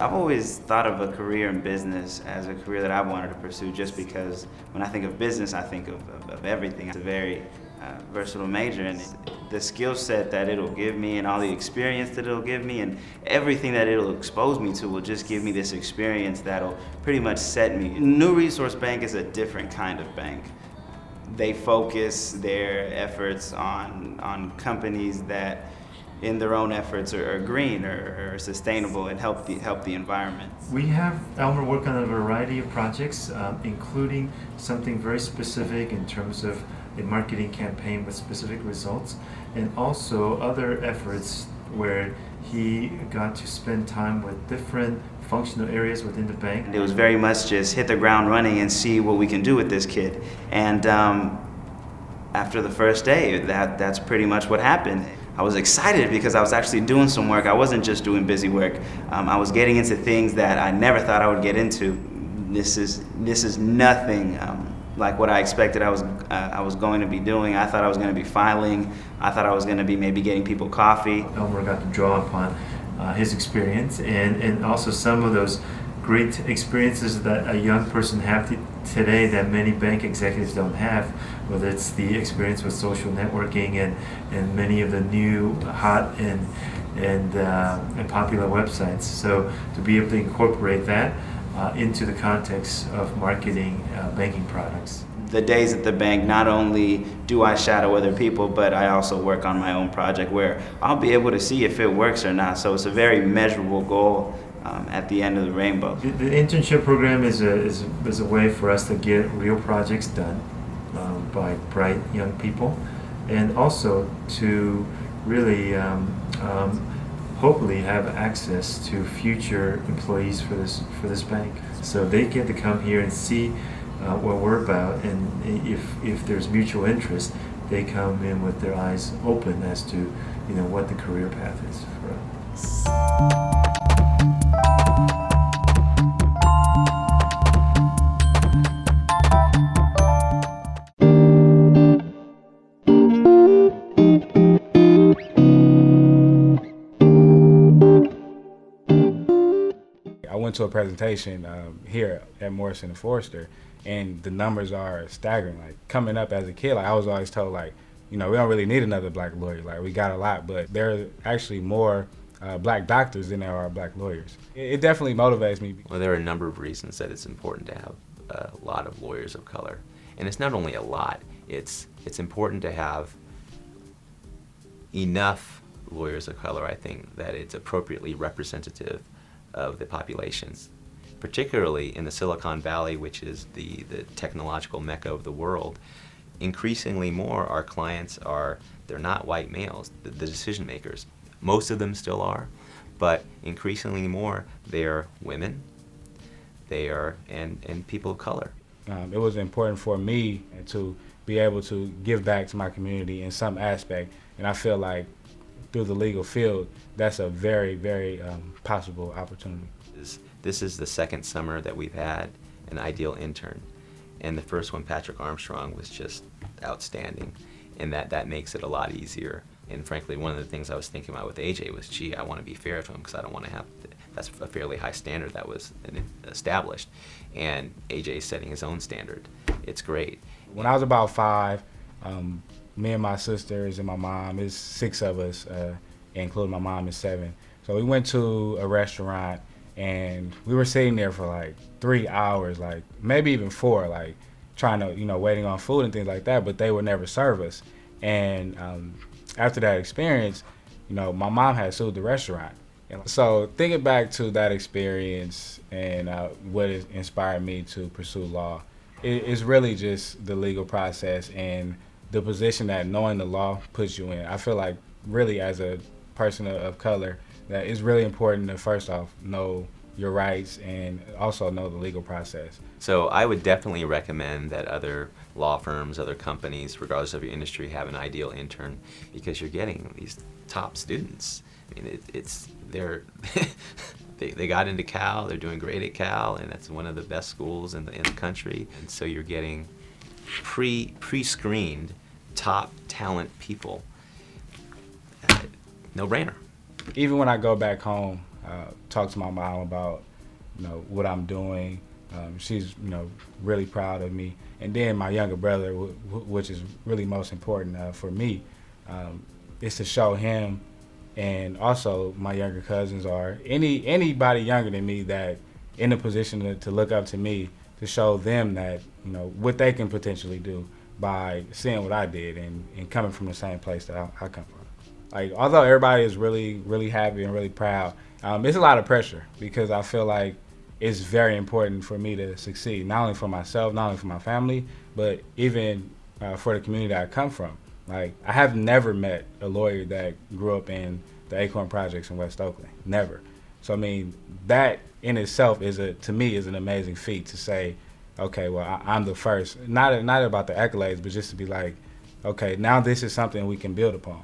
I've always thought of a career in business as a career that I wanted to pursue just because when I think of business, I think of everything. It's a very versatile major, and the skill set that it'll give me and all the experience that it'll give me and everything that it'll expose me to will just give me this experience that'll pretty much set me. New Resource Bank is a different kind of bank. They focus their efforts on companies that in their own efforts are green or sustainable and help the environment. We have Elmer work on a variety of projects, including something very specific in terms of a marketing campaign with specific results, and also other efforts where he got to spend time with different functional areas within the bank. It was very much just hit the ground running and see what we can do with this kid. And after the first day, that's pretty much what happened. I was excited because I was actually doing some work. I wasn't just doing busy work. I was getting into things that I never thought I would get into. This is nothing like what I expected I was going to be doing. I thought I was going to be filing. I thought I was going to be maybe getting people coffee. Elmer got to draw upon his experience and also some of those great experiences that a young person have today that many bank executives don't have, whether it's the experience with social networking and many of the new hot and popular websites. So to be able to incorporate that into the context of marketing banking products. The days at the bank, not only do I shadow other people, but I also work on my own project where I'll be able to see if it works or not. So it's a very measurable goal at the end of the rainbow. The internship program is a way for us to get real projects done by bright young people, and also to really hopefully have access to future employees for this bank. So they get to come here and see what we're about, and if there's mutual interest, they come in with their eyes open as to what the career path is for us. I went to a presentation here at Morrison and Foerster, and the numbers are staggering. Like coming up as a kid, like I was always told, like, we don't really need another black lawyer. Like we got a lot, but there are actually more black doctors than there are black lawyers. It definitely motivates me. Well, there are a number of reasons that it's important to have a lot of lawyers of color, and it's not only a lot. It's important to have enough lawyers of color. I think that it's appropriately representative of the populations, particularly in the Silicon Valley, which is the technological mecca of the world. Increasingly more, our clients they're not white males, the decision makers. Most of them still are, but increasingly more, they're women, and people of color. It was important for me to be able to give back to my community in some aspect, and I feel like through the legal field, that's a very, very possible opportunity. This is the second summer that we've had an ideal intern, and the first one, Patrick Armstrong, was just outstanding, and that makes it a lot easier. And frankly, one of the things I was thinking about with AJ was, gee, I want to be fair to him because I don't want to have that's a fairly high standard that was established, and AJ's setting his own standard. It's great. When I was about 5, me and my sisters and my mom, it's 6 of us, including my mom is 7. So we went to a restaurant and we were sitting there for like 3 hours, like maybe even 4, like trying to, waiting on food and things like that, but they would never serve us. And after that experience, my mom had sued the restaurant. So thinking back to that experience and what inspired me to pursue law, it's really just the legal process and the position that knowing the law puts you in. I feel like really as a person of color that it's really important to first off know your rights and also know the legal process. So I would definitely recommend that other law firms, other companies, regardless of your industry, have an ideal intern because you're getting these top students. I mean, they got into Cal, they're doing great at Cal, and that's one of the best schools in the country. And so you're getting pre-screened top talent people. No brainer. Even when I go back home, talk to my mom about, what I'm doing. She's, really proud of me. And then my younger brother, which is really most important for me, is to show him, and also my younger cousins, or anybody younger than me that in a position to look up to me, to show them that, what they can potentially do by seeing what I did and coming from the same place that I come from. Like, although everybody is really, really happy and really proud, it's a lot of pressure, because I feel like it's very important for me to succeed, not only for myself, not only for my family, but even for the community that I come from. Like, I have never met a lawyer that grew up in the Acorn Projects in West Oakland. Never. So, I mean, that in itself to me is an amazing feat, to say, okay, well, I'm the first. Not about the accolades, but just to be like, okay, now this is something we can build upon.